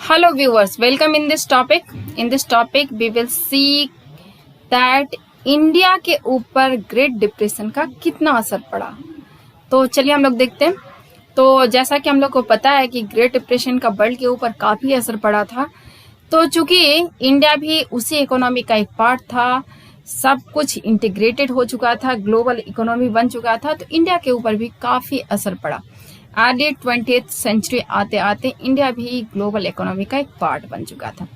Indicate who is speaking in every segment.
Speaker 1: Hello viewers, welcome in this topic. In this topic we will see that India के ऊपर great depression का कितना असर पड़ा। तो चलिए हम लोग देखते हैं। तो जैसा कि हम लोग को पता है कि ग्रेट डिप्रेशन का वर्ल्ड के ऊपर काफ़ी असर पड़ा था। तो चूंकि इंडिया भी उसी इकोनॉमी का एक पार्ट था, सब कुछ इंटीग्रेटेड हो चुका था, ग्लोबल इकोनॉमी बन चुका था, तो इंडिया के ऊपर भी काफ़ी असर पड़ा। अर्ली 20th सेंचुरी आते आते इंडिया भी ग्लोबल इकोनॉमी का एक पार्ट बन चुका था।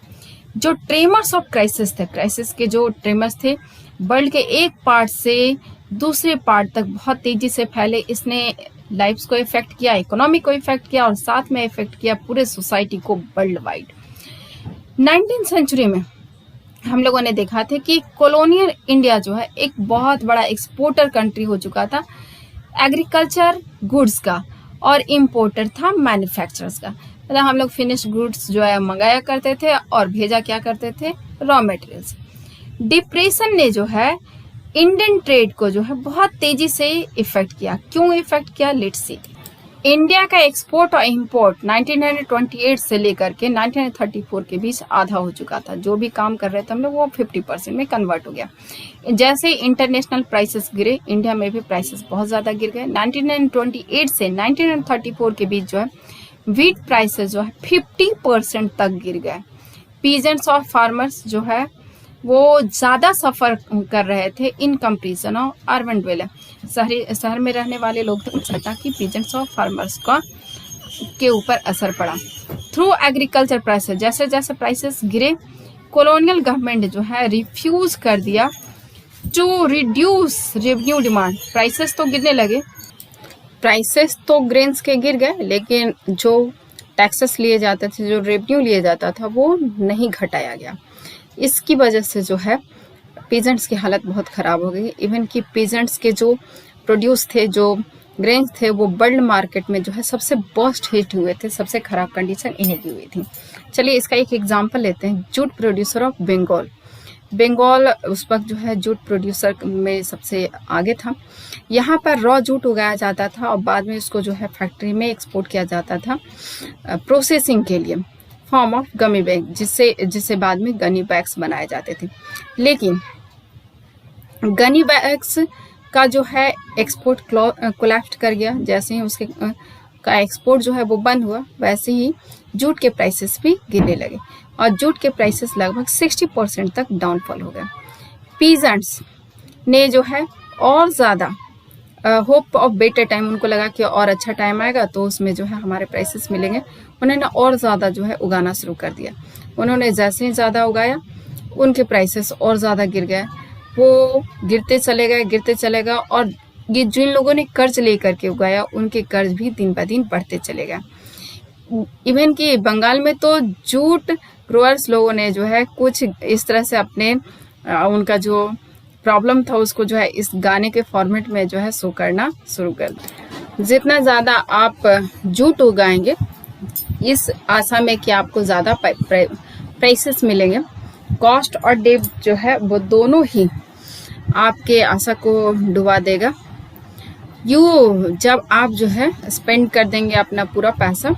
Speaker 1: जो ट्रेमर्स ऑफ क्राइसिस थे, क्राइसिस के जो ट्रेमर्स थे, वर्ल्ड के एक पार्ट से दूसरे पार्ट तक बहुत तेजी से फैले। इसने लाइफ्स को इफेक्ट किया, इकोनॉमी को इफेक्ट किया और साथ में इफेक्ट किया पूरे सोसाइटी को वर्ल्ड वाइड। 19th सेंचुरी में हम लोगों ने देखा था कि कॉलोनियल इंडिया जो है एक बहुत बड़ा एक्सपोर्टर कंट्री हो चुका था एग्रीकल्चर गुड्स का, और इम्पोर्टर था मैन्युफैक्चरर्स का। मतलब हम लोग फिनिश गुड्स जो है मंगाया करते थे और भेजा क्या करते थे, रॉ मटेरियल्स। डिप्रेशन ने जो है इंडियन ट्रेड को जो है बहुत तेजी से इफेक्ट किया। क्यों इफेक्ट किया, लेट्स सी। इंडिया का एक्सपोर्ट और इंपोर्ट 1928 से लेकर के 1934 के बीच आधा हो चुका था। जो भी काम कर रहे थे हम लोग वो 50% में कन्वर्ट हो गया। जैसे इंटरनेशनल प्राइसेस गिरे, इंडिया में भी प्राइसेस बहुत ज़्यादा गिर गए। 1928 से 1934 के बीच जो है व्हीट प्राइसेस जो है 50% तक गिर गए। पीजेंट्स और फार्मर्स जो है वो ज़्यादा सफ़र कर रहे थे in comparison of urban dweller. शहर में रहने वाले लोग थे कि पीजेंट्स और फार्मर्स का के ऊपर असर पड़ा। थ्रू एग्रीकल्चर प्राइसेस, जैसे जैसे प्राइसेस गिरे, कॉलोनियल गवर्नमेंट जो है रिफ्यूज कर दिया to reduce revenue demand. Prices तो गिरने लगे, प्राइसेस तो ग्रेन्स के गिर गए, लेकिन जो टैक्सेस लिए जाते थे, जो रेवेन्यू लिए जाता था, वो नहीं घटाया गया। इसकी वजह से जो है पीजेंट्स की हालत बहुत ख़राब हो गई। इवन कि पीजेंट्स के जो प्रोड्यूस थे, जो ग्रेन्स थे, वो वर्ल्ड मार्केट में जो है सबसे वर्स्ट हिट हुए थे। सबसे ख़राब कंडीशन इन्हीं की हुई थी। चलिए इसका एक एग्जांपल लेते हैं। Jute producer of Bengal. Bengal उस वक्त जो है जूट प्रोड्यूसर में सबसे आगे था। यहाँ पर रॉ जूट उगाया जाता था और बाद में उसको जो है फैक्ट्री में एक्सपोर्ट किया जाता था प्रोसेसिंग के लिए, फॉर्म ऑफ गमी बैग, जिससे बाद में गनी बैग्स बनाए जाते थे। लेकिन गनी बैग्स का जो है एक्सपोर्ट कोलैप्स कर गया। जैसे ही उसके का एक्सपोर्ट जो है वो बंद हुआ, वैसे ही जूट के प्राइसेस भी गिरने लगे और जूट के प्राइसेस लगभग 60% तक डाउनफॉल हो गया। पीजेंट्स ने जो है और ज़्यादा होप ऑफ बेटर टाइम, उनको लगा कि और अच्छा टाइम आएगा तो उसमें जो है हमारे प्राइसेस मिलेंगे। उन्होंने और ज़्यादा जो है उगाना शुरू कर दिया। उन्होंने जैसे ही ज़्यादा उगाया, उनके प्राइसेस और ज़्यादा गिर गए। वो गिरते चले गए और ये जिन लोगों ने कर्ज लेकर के उगाया, उनके कर्ज भी दिन ब दिन बढ़ते चले गए। इवन कि बंगाल में तो जूट ग्रोअर्स लोगों ने जो है कुछ इस तरह से अपने उनका जो प्रॉब्लम था उसको जो है इस गाने के फॉर्मेट में जो है शो करना शुरू कर दिया। जितना ज़्यादा आप जूट उगाएंगे, इस आशा में कि आपको ज़्यादा प्राइसेस मिलेंगे, कॉस्ट और डेप्थ जो है वो दोनों ही आपके आशा को डुबा देगा। जब आप जो है स्पेंड कर देंगे अपना पूरा पैसा,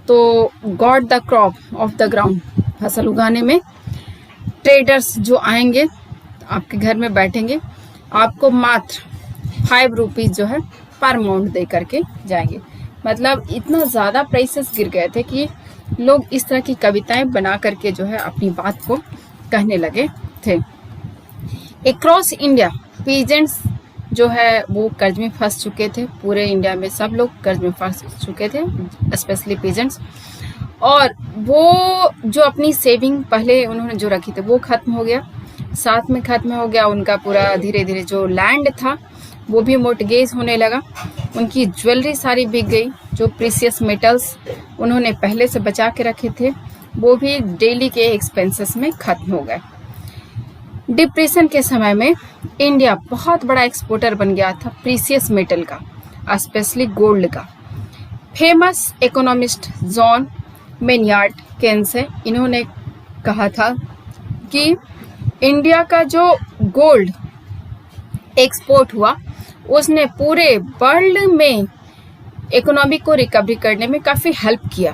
Speaker 1: तो God the crop of the ground, फसल उगाने में ट्रेडर्स जो आएंगे आपके घर में बैठेंगे, आपको मात्र 5 रुपीज़ जो है पर माउंट दे करके जाएंगे। मतलब इतना ज़्यादा प्राइसेस गिर गए थे कि लोग इस तरह की कविताएं बना करके जो है अपनी बात को कहने लगे थे। अक्रॉस इंडिया पीजेंट्स जो है वो कर्ज में फंस चुके थे। पूरे इंडिया में सब लोग कर्ज में फंस चुके थे, स्पेशली पीजेंट्स। और वो जो अपनी सेविंग पहले उन्होंने जो रखी थी वो खत्म हो गया, साथ में खत्म हो गया उनका पूरा धीरे धीरे जो लैंड था वो भी मोर्टगेज होने लगा। उनकी ज्वेलरी सारी बिक गई। जो प्रीशियस मेटल्स उन्होंने पहले से बचा के रखे थे वो भी डेली के एक्सपेंसेस में खत्म हो गए। डिप्रेशन के समय में इंडिया बहुत बड़ा एक्सपोर्टर बन गया था प्रीशियस मेटल का, स्पेशली गोल्ड का। फेमस इकोनॉमिस्ट जॉन मेन्यार्ड केन्स है, इन्होंने कहा था कि इंडिया का जो गोल्ड एक्सपोर्ट हुआ उसने पूरे वर्ल्ड में इकोनॉमी को रिकवरी करने में काफ़ी हेल्प किया।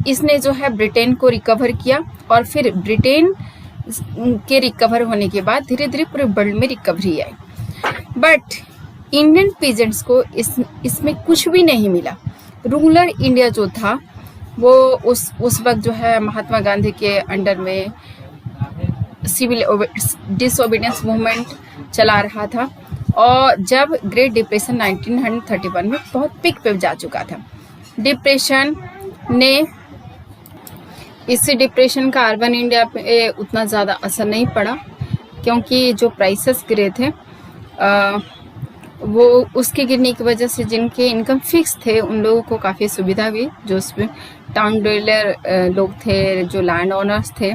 Speaker 1: इसने जो है ब्रिटेन को रिकवर किया और फिर ब्रिटेन के रिकवर होने के बाद धीरे धीरे पूरे वर्ल्ड में recovery I. But Indian peasants को इसमें कुछ भी नहीं मिला। रूरल इंडिया जो था वो उस वक्त जो है महात्मा गांधी के अंडर में सिविल डिसओबीडियंस मूवमेंट चला रहा था और जब ग्रेट डिप्रेशन 1931 में बहुत पीक पे जा चुका था। डिप्रेशन ने इससे डिप्रेशन का अर्बन इंडिया पे उतना ज़्यादा असर नहीं पड़ा क्योंकि जो प्राइसेस गिरे थे वो उसके गिरने की वजह से जिनके इनकम फिक्स थे उन लोगों को काफ़ी सुविधा हुई। जो टाउन डवेलर लोग थे, जो लैंड ओनर्स थे,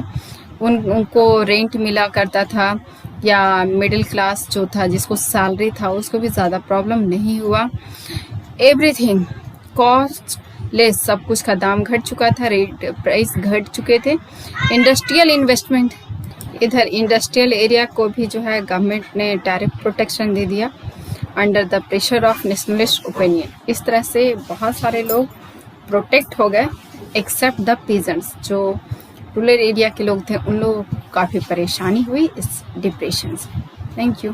Speaker 1: उनको रेंट मिला करता था, या मिडिल क्लास जो था जिसको सैलरी था उसको भी ज़्यादा प्रॉब्लम नहीं हुआ। एवरीथिंग कॉस्ट लेस, सब कुछ का दाम घट चुका था, रेट प्राइस घट चुके थे। इंडस्ट्रियल इन्वेस्टमेंट, इधर इंडस्ट्रियल एरिया को भी जो है गवर्नमेंट ने टैरिफ प्रोटेक्शन दे दिया under the pressure of nationalist opinion. इस तरह से बहुत सारे लोग प्रोटेक्ट हो गए एक्सेप्ट द पीजेंट्स। जो रूरल एरिया के लोग थे उन लोगों को काफ़ी परेशानी हुई इस डिप्रेशन से। Thank you.